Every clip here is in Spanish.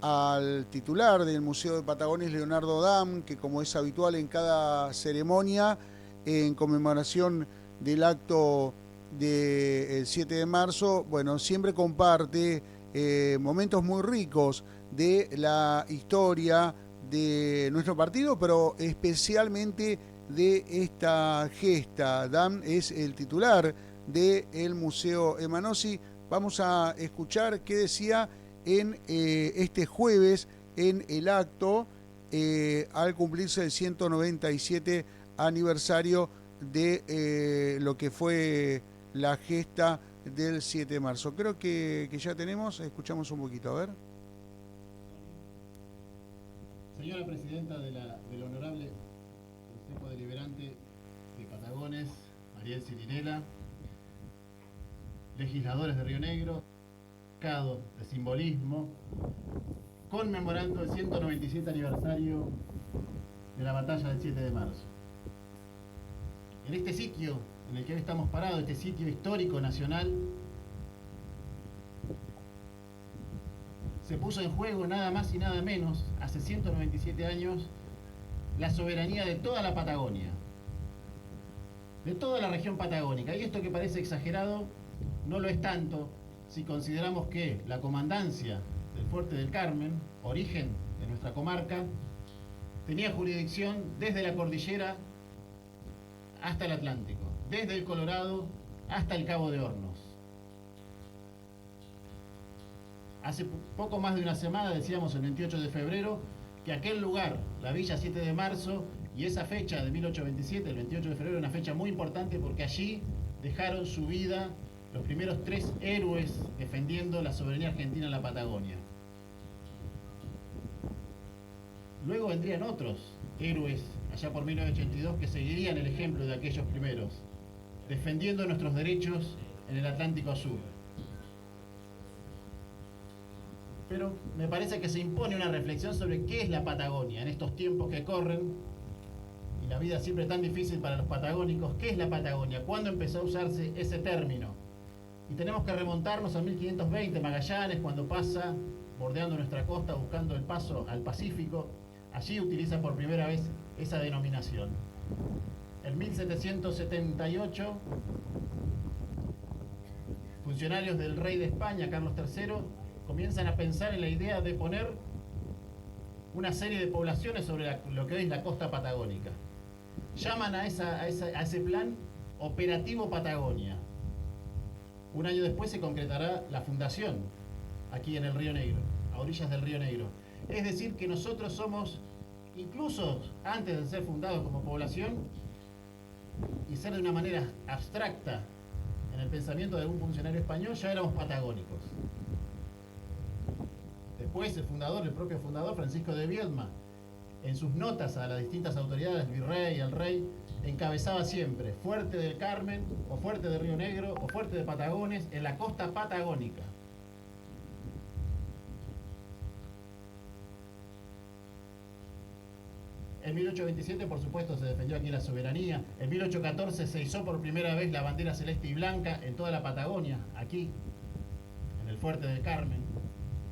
al titular del Museo de Patagones, Leonardo Dam, que como es habitual en cada ceremonia, en conmemoración del acto del 7 de marzo, bueno, siempre comparte momentos muy ricos de la historia de nuestro partido, pero especialmente de esta gesta. Dan es el titular del Museo Emanossi. Vamos a escuchar qué decía en este jueves en el acto al cumplirse el 197 aniversario de lo que fue la gesta del 7 de marzo. Creo que ya tenemos, escuchamos un poquito, a ver. Señora Presidenta del Honorable Consejo Deliberante de Patagones, Mariel Cirinela, legisladores de Río Negro, mercado de simbolismo, conmemorando el 197 aniversario de la batalla del 7 de marzo. En este sitio en el que hoy estamos parados, este sitio histórico nacional, se puso en juego nada más y nada menos, hace 197 años, la soberanía de toda la Patagonia, de toda la región patagónica. Y esto que parece exagerado, no lo es tanto si consideramos que la comandancia del Fuerte del Carmen, origen de nuestra comarca, tenía jurisdicción desde la cordillera hasta el Atlántico, desde el Colorado hasta el Cabo de Hornos. Hace poco más de una semana, decíamos el 28 de febrero, que aquel lugar, la Villa 7 de Marzo, y esa fecha de 1827, el 28 de febrero, una fecha muy importante porque allí dejaron su vida los primeros 3 héroes defendiendo la soberanía argentina en la Patagonia. Luego vendrían otros héroes, allá por 1982, que seguirían el ejemplo de aquellos primeros, defendiendo nuestros derechos en el Atlántico Sur. Pero me parece que se impone una reflexión sobre qué es la Patagonia en estos tiempos que corren y la vida siempre tan difícil para los patagónicos. ¿Qué es la Patagonia? ¿Cuándo empezó a usarse ese término? Y tenemos que remontarnos a 1520, Magallanes, cuando pasa bordeando nuestra costa buscando el paso al Pacífico. Allí utiliza por primera vez esa denominación. En 1778, funcionarios del rey de España, Carlos III, comienzan a pensar en la idea de poner una serie de poblaciones sobre lo que hoy es la costa patagónica. Llaman a ese plan Operativo Patagonia. Un año después se concretará la fundación aquí en el Río Negro, a orillas del Río Negro. Es decir, que nosotros somos, incluso antes de ser fundados como población y ser de una manera abstracta en el pensamiento de algún funcionario español, ya éramos patagónicos. Después el propio fundador, Francisco de Viedma, en sus notas a las distintas autoridades, al virrey, al rey, encabezaba siempre Fuerte del Carmen, o Fuerte de Río Negro, o Fuerte de Patagones, en la costa patagónica. En 1827, por supuesto, se defendió aquí la soberanía. En 1814 se izó por primera vez la bandera celeste y blanca en toda la Patagonia, aquí, en el Fuerte del Carmen.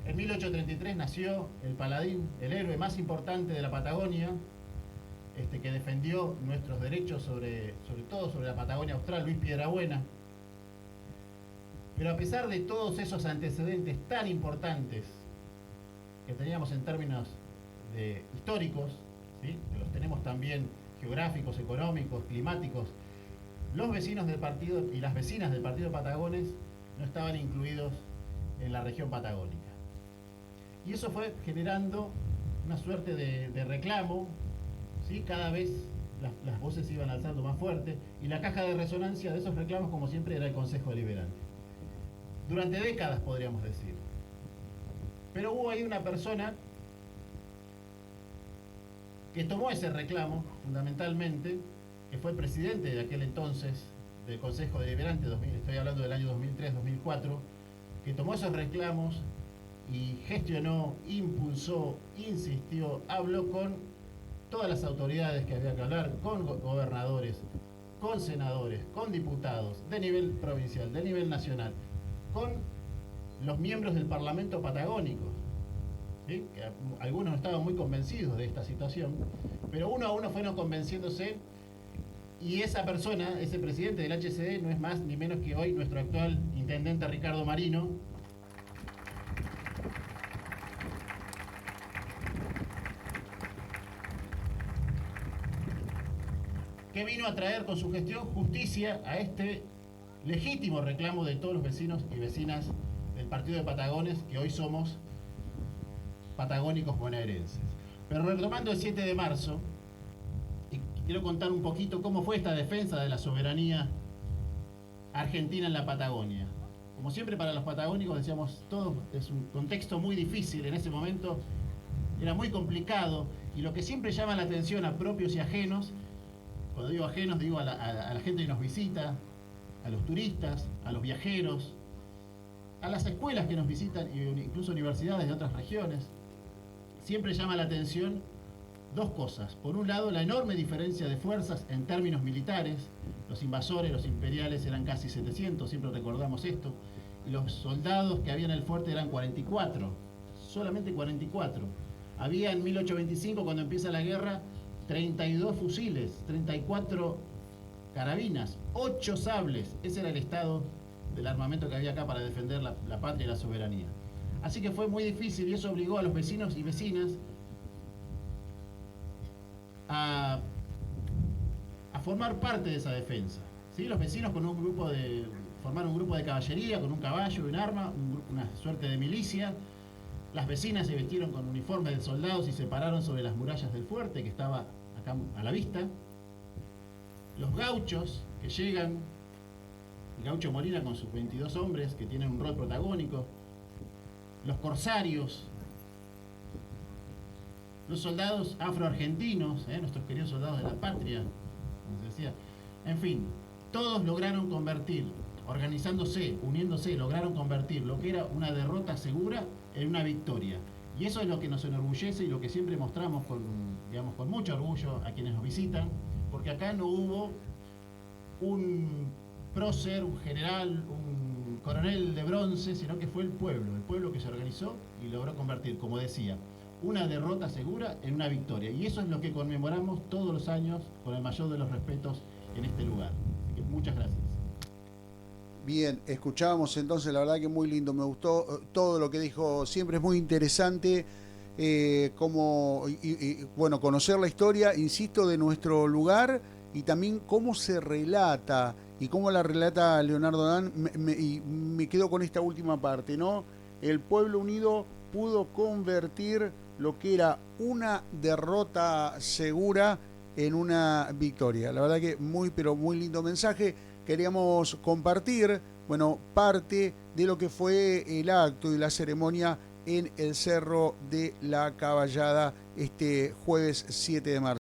En 1833 nació el paladín, el héroe más importante de la Patagonia, que defendió nuestros derechos sobre todo sobre la Patagonia Austral, Luis Piedrabuena. Pero a pesar de todos esos antecedentes tan importantes que teníamos en términos históricos, ¿sí?, que los tenemos también geográficos, económicos, climáticos, los vecinos del partido y las vecinas del partido Patagones no estaban incluidos en la región patagónica. Y eso fue generando una suerte de reclamo, ¿sí? Cada vez las voces se iban alzando más fuerte, y la caja de resonancia de esos reclamos, como siempre, era el Consejo Deliberante. Durante décadas, podríamos decir. Pero hubo ahí una persona que tomó ese reclamo, fundamentalmente, que fue el presidente de aquel entonces del Consejo Deliberante, estoy hablando del año 2003-2004, que tomó esos reclamos y gestionó, impulsó, insistió, habló con todas las autoridades que había que hablar, con gobernadores, con senadores, con diputados de nivel provincial, de nivel nacional, con los miembros del Parlamento patagónico. ¿sí? Que algunos no estaban muy convencidos de esta situación, pero uno a uno fueron convenciéndose, y esa persona, ese presidente del HCD, no es más ni menos que hoy nuestro actual intendente Ricardo Marino, que vino a traer con su gestión justicia a este legítimo reclamo de todos los vecinos y vecinas del partido de Patagones, que hoy somos patagónicos bonaerenses. Pero retomando el 7 de marzo, y quiero contar un poquito cómo fue esta defensa de la soberanía argentina en la Patagonia. Como siempre, para los patagónicos, decíamos, todo es un contexto muy difícil en ese momento, era muy complicado, y lo que siempre llama la atención a propios y ajenos, cuando digo ajenos, digo a la gente que nos visita, a los turistas, a los viajeros, a las escuelas que nos visitan, incluso universidades de otras regiones, siempre llama la atención dos cosas. Por un lado, la enorme diferencia de fuerzas en términos militares. Los invasores, los imperiales eran casi 700, siempre recordamos esto, y los soldados que había en el fuerte eran 44, solamente 44. Había en 1825, cuando empieza la guerra, 32 fusiles, 34 carabinas, 8 sables. Ese era el estado del armamento que había acá para defender la patria y la soberanía. Así que fue muy difícil, y eso obligó a los vecinos y vecinas a formar parte de esa defensa. ¿Sí? Los vecinos formaron un grupo de caballería con un caballo y un arma, una suerte de milicia. Las vecinas se vistieron con uniformes de soldados y se pararon sobre las murallas del fuerte, que estaba acá a la vista. Los gauchos que llegan, el gaucho Molina con sus 22 hombres que tienen un rol protagónico, los corsarios, los soldados afroargentinos, nuestros queridos soldados de la patria, como se decía. En fin, todos lograron convertir, organizándose, uniéndose, lograron convertir lo que era una derrota segura en una victoria. Y eso es lo que nos enorgullece y lo que siempre mostramos con mucho orgullo a quienes nos visitan, porque acá no hubo un prócer, un general, un coronel de bronce, sino que fue el pueblo que se organizó y logró convertir, como decía, una derrota segura en una victoria. Y eso es lo que conmemoramos todos los años con el mayor de los respetos en este lugar. Así que muchas gracias. Bien, escuchábamos entonces, la verdad que muy lindo, me gustó todo lo que dijo, siempre es muy interesante bueno, conocer la historia, insisto, de nuestro lugar, y también cómo se relata y cómo la relata Leonardo Dan, y me quedo con esta última parte, ¿no? El pueblo unido pudo convertir lo que era una derrota segura en una victoria. La verdad que muy, pero muy lindo mensaje. Queríamos compartir, bueno, parte de lo que fue el acto y la ceremonia en el Cerro de la Caballada este jueves 7 de marzo.